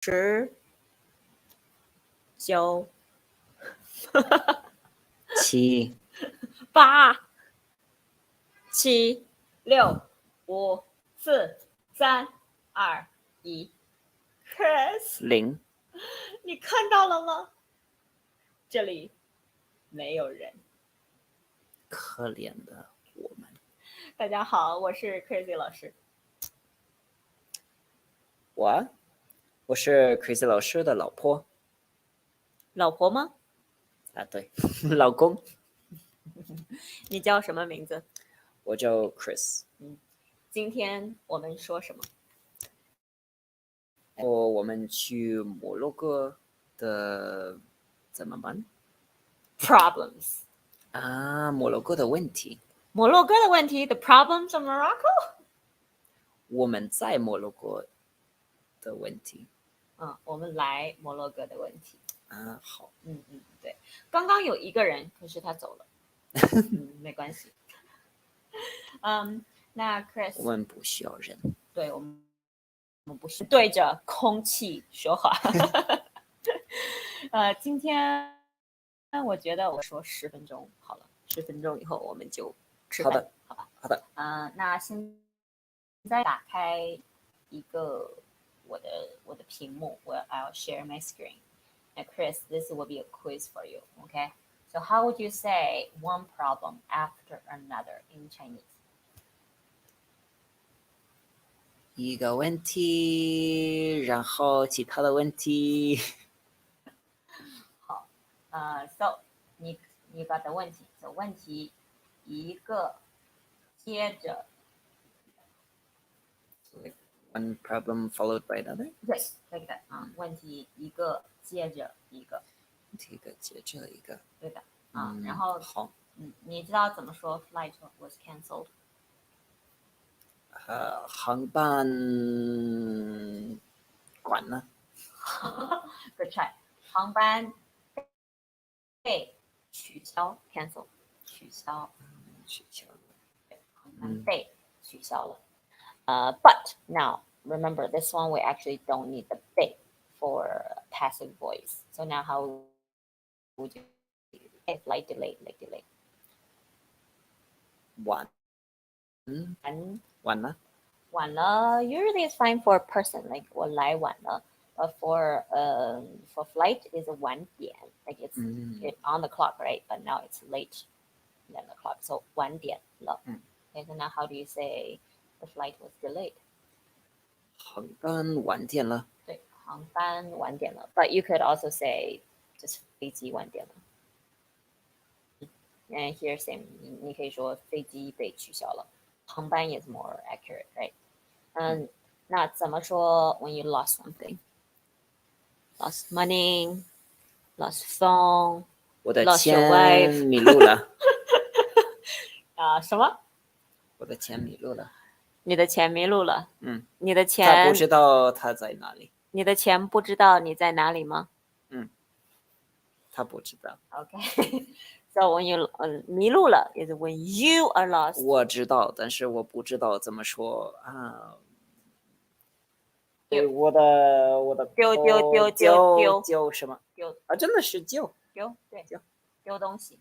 10、9、7、8、7、6、5、4、3、2、1。Chris， 0。你看到了吗？这里没有人。可怜的我们。大家好，我是 Crazy 老师。我是 Chris 老师的老婆。老婆吗？啊，对，老公。你叫什么名字？我叫 Chris。今天我们说什么？我们去摩洛哥的怎么办 Problems。啊？摩洛哥的问题。摩洛哥的问题 The problems of Morocco。 我们在摩洛哥的问题。我们来摩洛哥的问题。好。对，刚刚有一个人，可是他走了。没关系。那 Chris， 我们不需要人。对，我们不是对着空气说话。今天我觉得我说10分钟好了，10分钟以后我们就吃饭。好吧。好的。那现在打开一个我的屏幕，I'll share my screen. And Chris, this will be a quiz for you. Okay. So how would you say one problem after another in Chinese? 一个问题，然后其他的问题。好，so 你got the 问题， so 问题一个接着。Like one problem followed by another? 对，like that。问题一个接着一个。一个接着一个。对的。然后好。你知道怎么说 flight was cancelled？ 航班关了。Good try。航班被取消 cancel 取消。航班被取消了。But now remember this one we actually don't need the 被 for passive voice. So now how would you say flight delayed, like delayed? 晚了 usually it's fine for a person, like 我来晚了。But for flight is 晚点, like it's on the clock, right? But now it's late than the clock, so 晚点了。Okay, so now how do you say the flight was delayed? 航班晚点了。对，航班晚点了。But you could also say just 飞机晚点了。And here same， 你可以说飞机被取消了。航班 is more accurate, right? 那怎么说 when you lost something? Lost money, lost phone, 我的 lost your 钱 wife. 迷路了。什么？我的钱迷路了。你的钱迷路了。你的钱他不知道他在哪里。你的钱不知道你在哪里吗？他不知道。Okay. So when you 迷路了 is when you are lost. 我知道，但是我不知道怎么说啊。对，我的丢什么？丢真的是丢。对，丢东西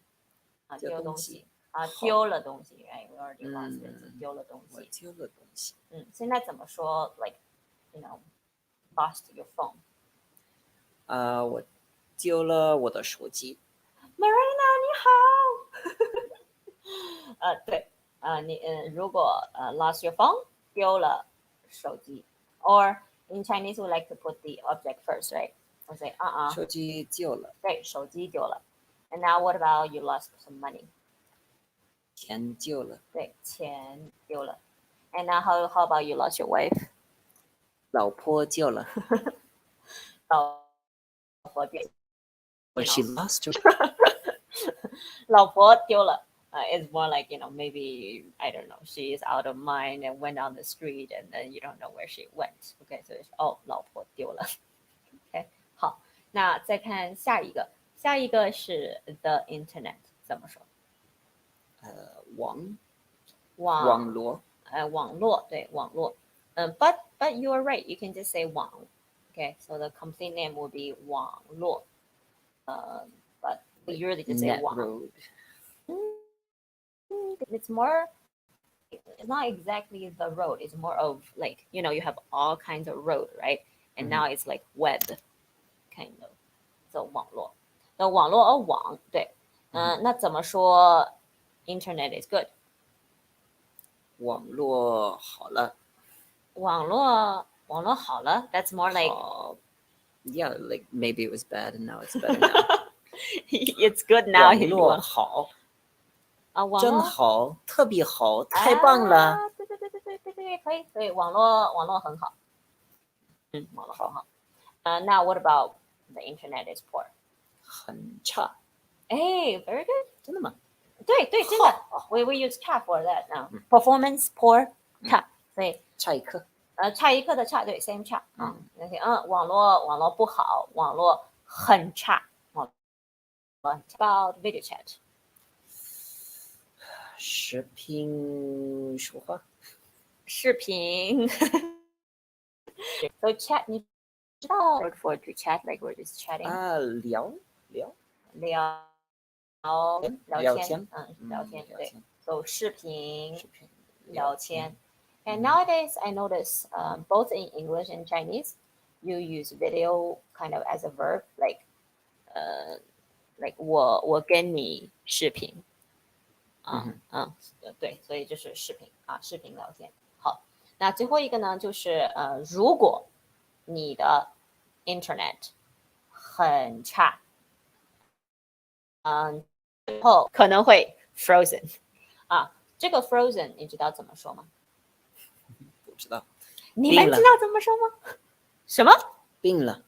丢东西好丢了东西 right? We already lost it. 丢了东我西。丢了东西。现在怎么说 like you know lost your phone? 我丢了我的手机。Marina 你好。对，你如果lost your phone 丢了手机 or in Chinese we like to put the object first, right? We say 手机丢了。对，手机丢了。And now what about you lost some money? 钱丢了。对，钱丢了。And now how about you lost your wife? 老婆丢了。老婆丢。She lost her. 老婆丢了。It's more like, maybe, I don't know, she is out of mind and went on the street and then you don't know where she went. Okay, so it's, 老婆丢了。Okay, 好，那再看下一个是 the internet 怎么说？网络。网络，对，网络。But you are right, you can just say 网。Okay, so the complete name would be 网络. But we usually just say Net 网. road. It's more, it's not exactly the road. It's more of like, you know, you have all kinds of road, right? And now it's like web, kind of. So 网络. The 网络 or 网, 对. 那怎么说 internet is good? 网络好了。网络好了. That's more like yeah, like maybe it was bad and now it's better now. it's good now. 网络好，真好，特别好，太棒了。对，可以，所以网络很好。网络很好。Now what about the internet is poor? 很差。very good. 真的吗？对，真的。We use 差 for that now. Performance poor 差，所以差一刻。差一刻的差，对 same 差啊。网络不好，网络很差。About video chat. 视频说话。视频。So chat 你知道 word for to chat like we're just chatting. 聊天。聊天对。So 视频聊天。And 嗯 nowadays I notice both in English and Chinese you use video kind of as a verb like 我跟你视频。对，所以就是视频啊，视频聊天。好，那最后一个呢，就是如果你的 internet 很差，最后可能会 frozen 啊。这个 frozen 你知道怎么说吗？不知道。你们知道怎么说吗？什么？病了。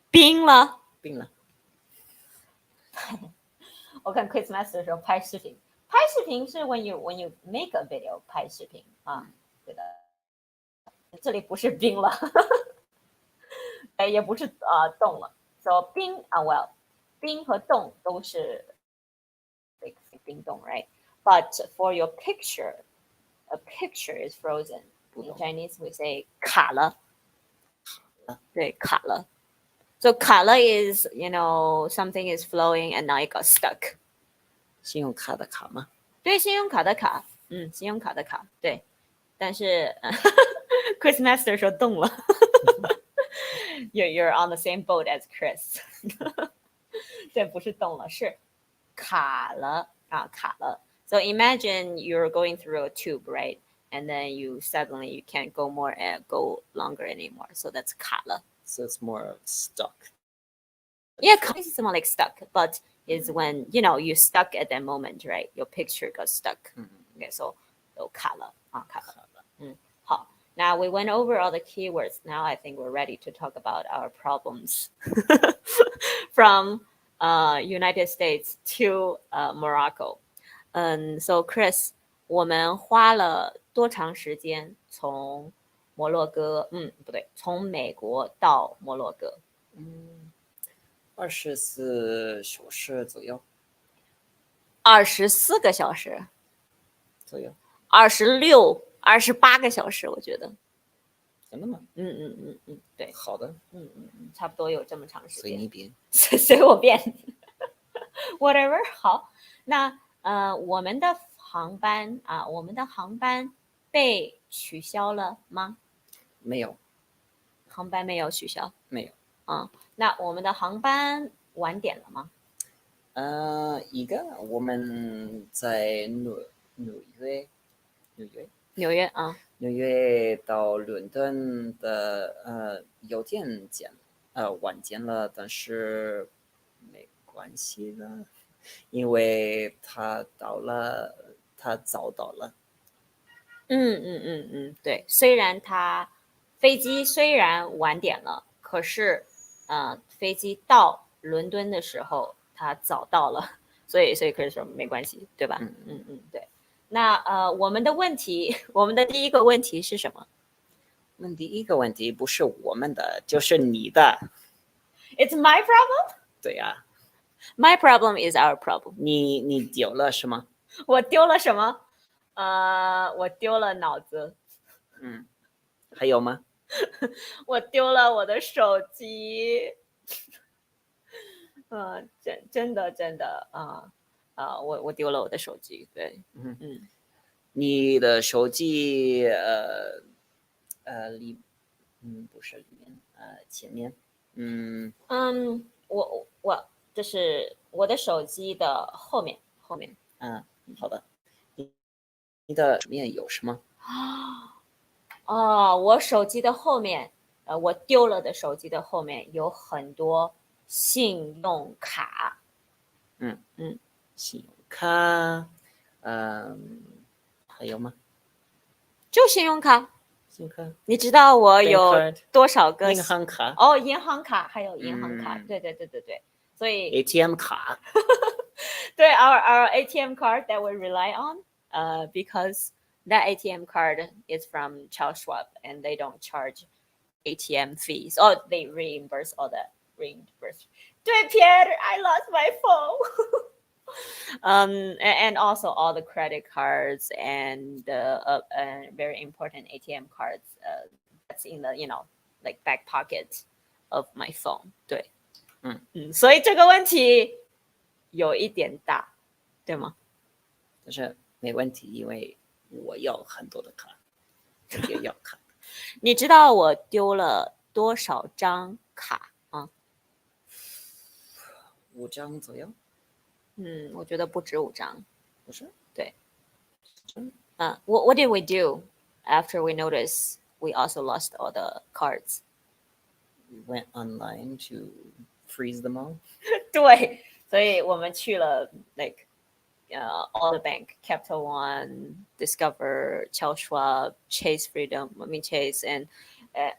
冰了。病了。我看 Chris Master 的时候拍视频是 when you make a video 拍视频啊，对的。这里不是冰了，也不是冻了。So 冰well， 冰和冻都是冰冻 ，right? But for your picture, a picture is frozen. In Chinese we say 卡了。对，卡了。So 卡了 is something is flowing and now it got stuck. 信用卡的卡吗？对，信用卡的卡，信用卡的卡，对。但是Chris Master 说冻了。You're on the same boat as Chris. 对，不是冻了，是卡了啊，卡了。So imagine you're going through a tube, right? And then you can't go longer anymore. So that's 卡了。So it's more stuck. Yeah, it's more like stuck, but is when you stuck at that moment, right? Your picture got stuck. Okay, so 卡了啊，卡了。好。Now we went over all the keywords. Now I think we're ready to talk about our problems from United States to Morocco. So Chris, 我们花了多长时间从摩洛哥？不对，从美国到摩洛哥。24小时左右。24个小时。左右。26、28个小时，我觉得。真的吗？对。好的。差不多有这么长时间。随你便。随我便。Whatever。好，那我们的航班被取消了吗？没有。航班没有取消。没有。那我们的航班晚点了吗？一个我们在纽约到伦敦的邮件晚件了，但是没关系了，因为他早到了。对，虽然飞机虽然晚点了，可是飞机到伦敦的时候他早到了，所以可以说没关系，对吧？对。那我们的第一个问题是什么？第一个问题不是我们的，就是你的。It's my problem? 对呀。My problem is our problem. 你丢了什么？我丢了什么？我丢了脑子。还有吗？我丢了我的手机。真的我丢了我的手机。对，你的手机不是里面前面，我这是我的手机的后面。好的，你的里面有什么？我手机的后面，我丢了的手机的后面有很多信用卡。信用卡，还有吗？就信用卡。信用卡，你知道我有 Bank card 多少个银行卡，银行卡还有银行卡。对，所以 ATM 卡，对 our ATM card that we rely on, because that ATM card is from Charles Schwab and they don't charge ATM fees. Oh, they reimburse all that reimburse. 对 Pierre, I lost my phone. And also all the credit cards and very important ATM cards, that's in the like back pocket of my phone. 对，所以这个问题有一点大，对吗？但是没问题，因为我要很多的卡，我也要卡。你知道我丢了多少张卡啊？5张左右。我觉得不止5张。不是？对。What did we do after we noticed we also lost all the cards? We went online to freeze them all. 对，所以我们去了 like all the bank, Capital One, Discover, Charles Schwab, Chase Freedom, I mean Chase, and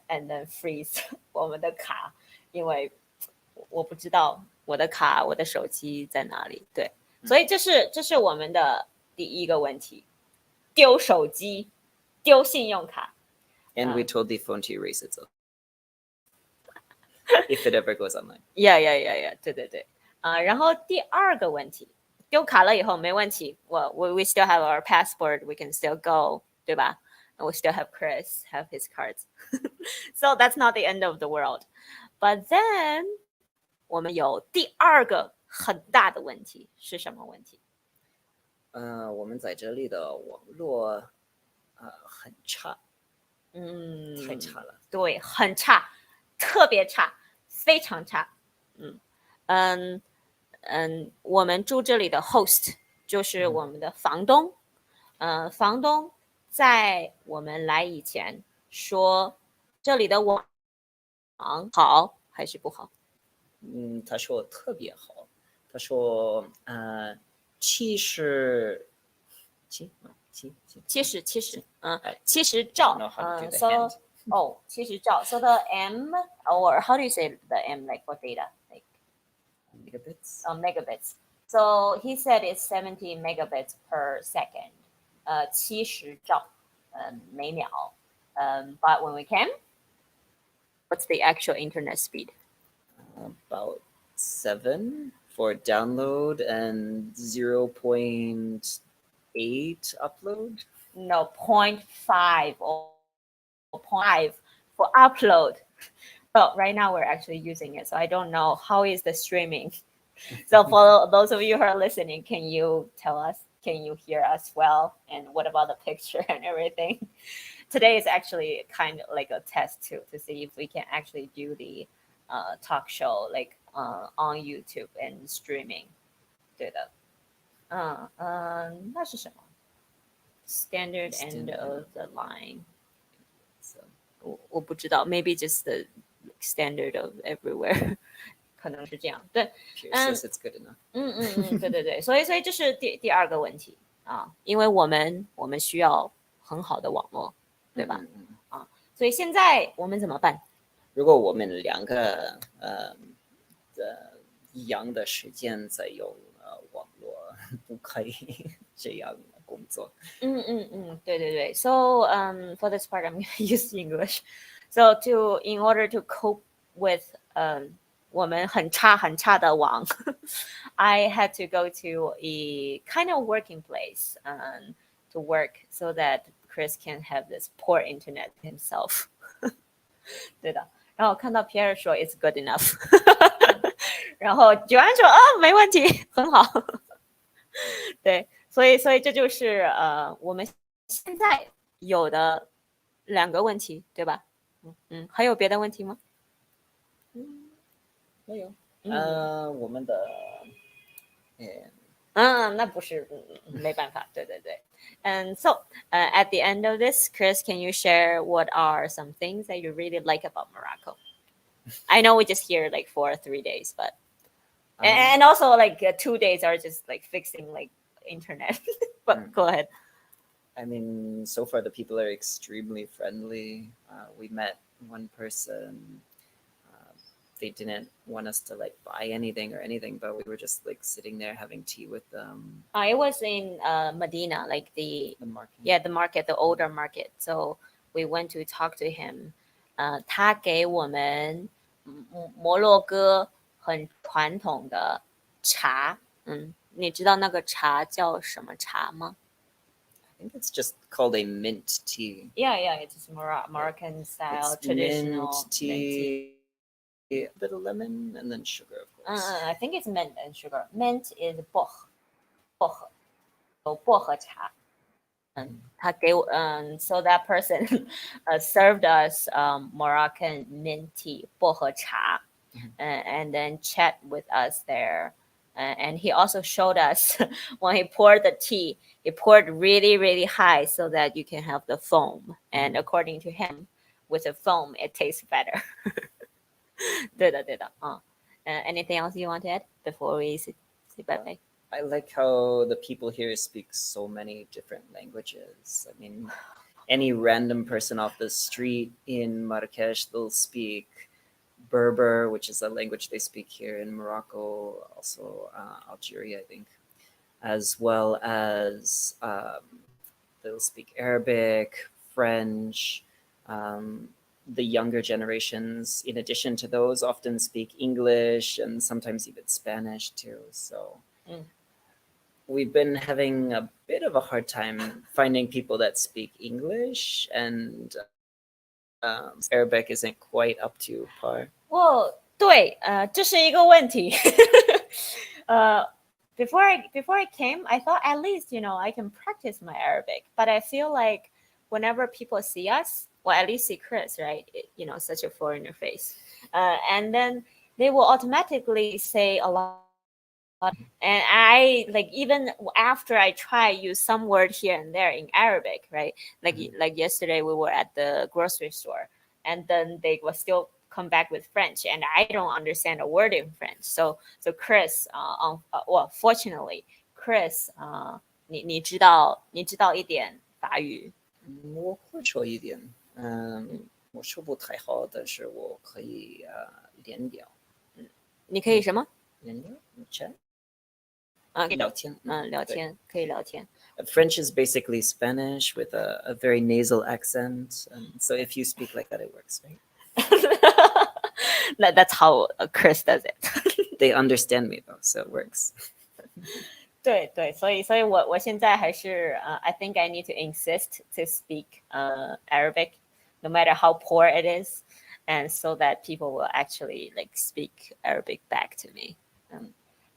then freeze 我们的卡，因为我不知道我的卡、我的手机在哪里。对，所以这是我们的第一个问题，丢手机、丢信用卡。And we told the phone to erase itself if it ever goes online. Yeah. 对。然后第二个问题，丢卡了以后没问题，we still have our passport, we can still go， 对吧？ And we still have Chris, have his cards. So that's not the end of the world. But then 我们有第二个很大的问题是什么问题？我们在这里的网络很差。太差了。对，很差，特别差，非常差。我们住这里的 host 就是我们的房东。房东在我们来以前说这里的网好还是不好？他说特别好。他说70兆。So 70兆。So the M, or how do you say the M, like for data, like megabits. Megabits. So he said it's 70 megabits per second. 70兆每秒。But when we came, what's the actual internet speed? About 7 for download and 0.8 upload. No, 0.5 or 0.5 for upload. Well, right now we're actually using it, so I don't know how is the streaming. So for those of you who are listening, can you tell us? Can you hear us well? And what about the picture and everything? Today is actually kind of like a test to see if we can actually do the talk show like on YouTube and streaming. 对的。那是什么？ Standard end of the line. So 我不知道 maybe just the standard of everywhere. 可能是这样。对。Says it's good enough. 对。所以这是第二个问题啊，因为我们需要很好的网络，对吧？所以现在我们怎么办？如果我们两个一样的时间在用网络，不可以这样工作。对。So for this part, I'm going to use English. So in order to cope with 我们很差的网I had to go to a kind of working place to work so that Chris can have this poor internet himself. 对的。然后看到 Pierre 说 "It's good enough"，然后 Joanne 说没问题，很好。对，所以这就是我们现在有的2个问题，对吧？还有别的问题吗？没有。嗯我们的那不是没办法，对对对。And so at the end of this, Chris, can you share what are some things that you really like about Morocco? I know we just here like for 3 days, but and also like 2 days are just like fixing like internet. But go ahead. I mean, so far the people are extremely friendly. We met one person. They didn't want us to like buy anything or anything, but we were just like sitting there having tea with them. It was in Medina, like The market. yeah, the market, the older market. So we went to talk to him. 他给我们摩洛哥很传统的茶。你知道那个茶叫什么茶吗？ I think it's just called a mint tea. Yeah, it's Moroccan style It's traditional mint tea, a bit of lemon, and then sugar, of course. I think it's mint and sugar. Mint is 薄荷，有薄荷茶。他给我so that person served us Moroccan mint tea 薄荷茶 and then chat with us there. And he also showed us when he poured the tea, he poured really, really high so that you can have the foam. And according to him, with the foam, it tastes better. 对的。Anything else you want to add before we say bye-bye? I like how the people here speak so many different languages. I mean, any random person off the street in Marrakesh, they'll speak Berber, which is a language they speak here in Morocco, also Algeria, I think, as well as they'll speak Arabic, French. The younger generations, in addition to those, often speak English and sometimes even Spanish too. So we've been having a bit of a hard time finding people that speak English, and Arabic isn't quite up to par. Well, 对，这是一个问题。Before I came, I thought at least I can practice my Arabic, but I feel like whenever people see us, well, at least see Chris, right? Such a foreigner face, and then they will automatically say a lot. And I like even after I try use some word here and there in Arabic, right? Like yesterday we were at the grocery store, and then they will still come back with French, and I don't understand a word in French. So Chris, well, fortunately, Chris, 你知道一点法语？我会说一点，我说不太好，但是我可以一点点。你可以什么？一点点。聊天，可以聊天。French is basically Spanish with a very nasal accent, so if you speak like that, it works, right? That's how Chris does it. They understand me though, so it works. 对，所以我现在还是I think I need to insist to speak Arabic, no matter how poor it is, and so that people will actually like speak Arabic back to me.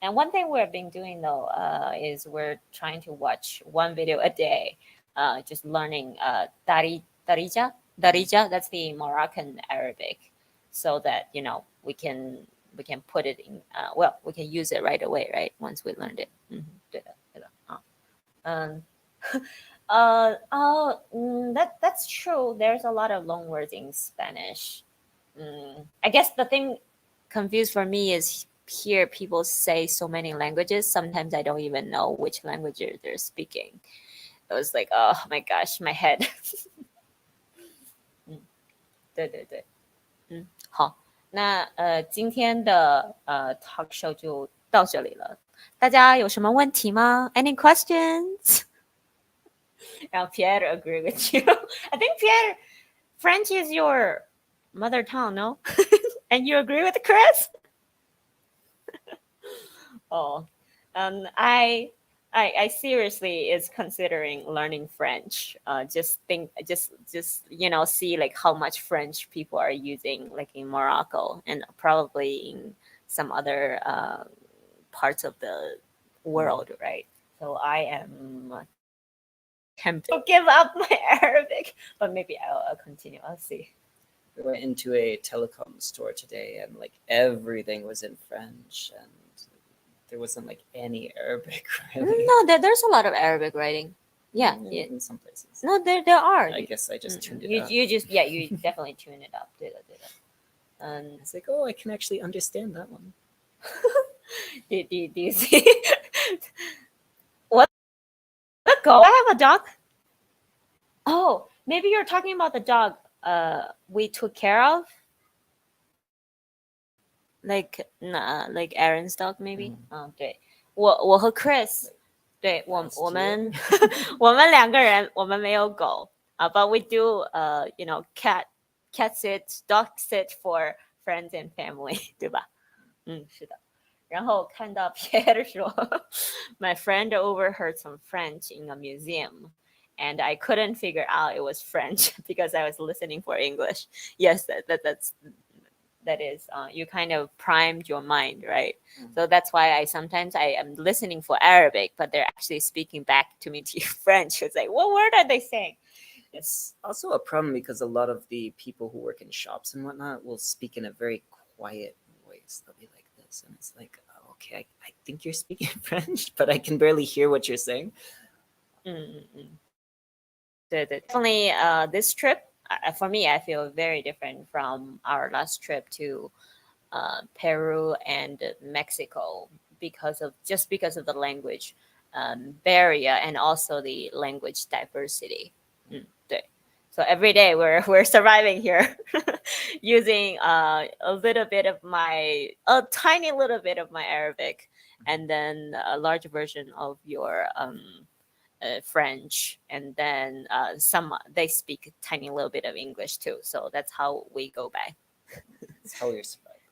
And one thing we've been doing though is we're trying to watch one video a day, just learning Darija. That's the Moroccan Arabic, so that we can put it in. Well, we can use it right away, right? Once we learned it. 对的。That's true. There's a lot of long words in Spanish. I guess the thing confused for me is here people say so many languages. Sometimes I don't even know which language they're speaking. I was like, oh my gosh, my head. 对。好，那今天的talk show 就到这里了。大家有什么问题吗？ Any questions? 然后 Pierre agree with you. I think Pierre, French is your mother tongue, no? And you agree with Chris? Oh, I I seriously is considering learning French. Just see like how much French people are using like in Morocco and probably in some other parts of the world, right? So I am tempted to give up my Arabic, but maybe I'll continue. I'll see. We went into a telecom store today, and like everything was in French, and there wasn't like any Arabic really. No, there's a lot of Arabic writing. Yeah, yeah. In some places. No, there are. I guess I just tuned it you up. you just yeah you definitely tune it up. Did it. It's like, oh, I can actually understand that one. Do you see what the go? I have a dog. Oh, maybe you're talking about the dog we took care of. Like Aaron's dog maybe. 对，我和 Chris， 对我们我们两个人我们没有狗but we do cat sit dog sit for friends and family 对吧？是的。然后看到 Pierre 说 my friend overheard some French in a museum and I couldn't figure out it was French because I was listening for English. Yes, that is you kind of primed your mind, right? So that's why I am listening for Arabic, but they're actually speaking back to me to French. It's like, what word are they saying? It's also a problem because a lot of the people who work in shops and whatnot will speak in a very quiet voice. They'll be like this, and it's like, oh, okay, I think you're speaking French, but I can barely hear what you're saying. Definitely, this trip for me, I feel very different from our last trip to Peru and Mexico because of the language barrier and also the language diversity. 对. So every day we're surviving here using a tiny little bit of my Arabic and then a large version of your French, and then they speak a tiny little bit of English too. So that's how we go by. That's how we're surviving.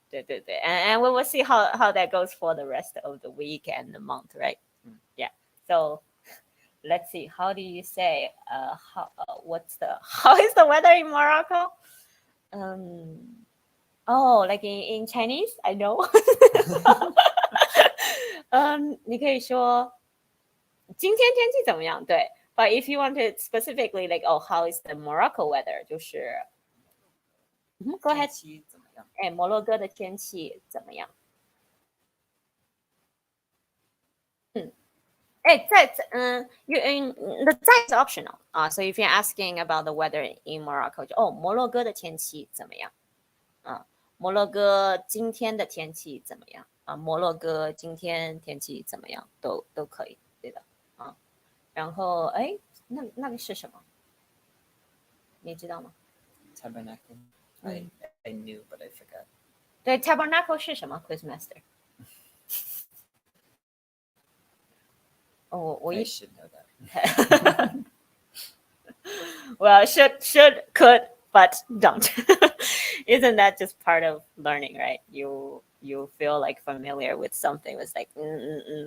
And we will see how that goes for the rest of the week and the month, right? Yeah. So let's see. How do you say? How is the weather in Morocco? Like in Chinese, I know. 你可以说今天天气怎么样？对。But if you want to specifically like, how is the Morocco weather？ 就是 Go ahead。摩洛哥的天气怎么样？the 在 is optional so if you're asking about the weather in Morocco 就摩洛哥的天气怎么样？摩洛哥今天的天气怎么样？摩洛哥今天天气怎么样？都可以，对的然后那个是什么？你知道吗？ Tabernacle. I knew, but I forgot. 对 ，Tabernacle 是什么 ？Quiz Master。I should know that. Well, should, could, but don't. Isn't that just part of learning, right? You feel like familiar with something. It's like,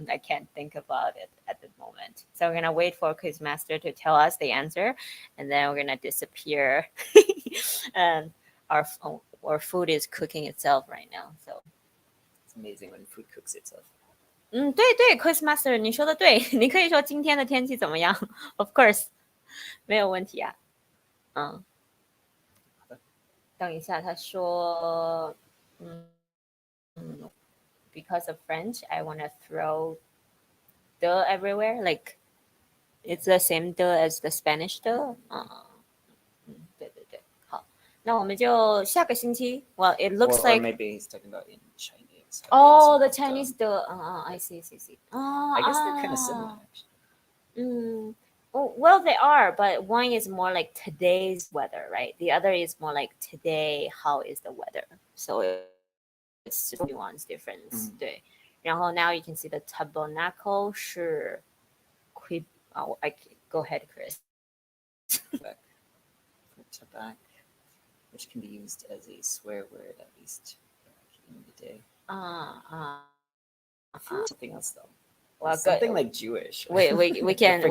I can't think about it at the moment. So we're gonna wait for Quizmaster to tell us the answer, and then we're gonna disappear. And our food is cooking itself right now. So it's amazing when food cooks itself. 对 ，Quizmaster， 你说的对，你可以说今天的天气怎么样 ？Of course， 没有问题啊。等一下，他说，because of French, I want to throw the everywhere. Like it's the same the as the Spanish the. 对，好，那我们就下个星期。Well, it looks or like maybe he's talking about in Chinese. The Chinese the. I see. I guess they're kind of similar. Actually. Well, they are, but one is more like today's weather, right? The other is more like today, how is the weather? So it's just nuance difference. 对，然后 now you can see the tabernacle 是 go ahead, Chris. Tabak, which can be used as a swear word at least back in the day. Something else though. Well, Something good. like Jewish. We can Forget.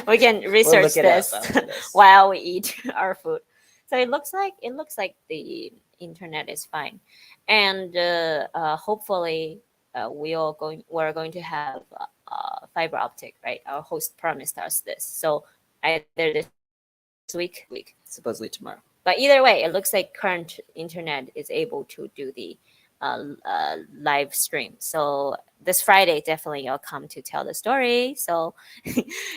we can research look it up this after this. while we eat our food. So it looks like the internet is fine, and hopefully we're going to have fiber optic, right? Our host promised us this, so either this week. Supposedly tomorrow. But either way, it looks like current internet is able to do the live stream. So this Friday, definitely you'll come to tell the story. So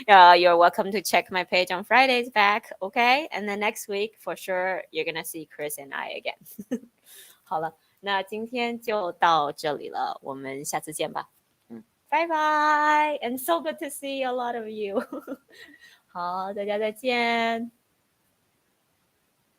you're welcome to check my page on Fridays back, okay? And then next week, for sure, you're gonna see Chris and I again. 好了，那今天就到这里了，我们下次见吧。拜拜 and so good to see a lot of you 好，大家再见。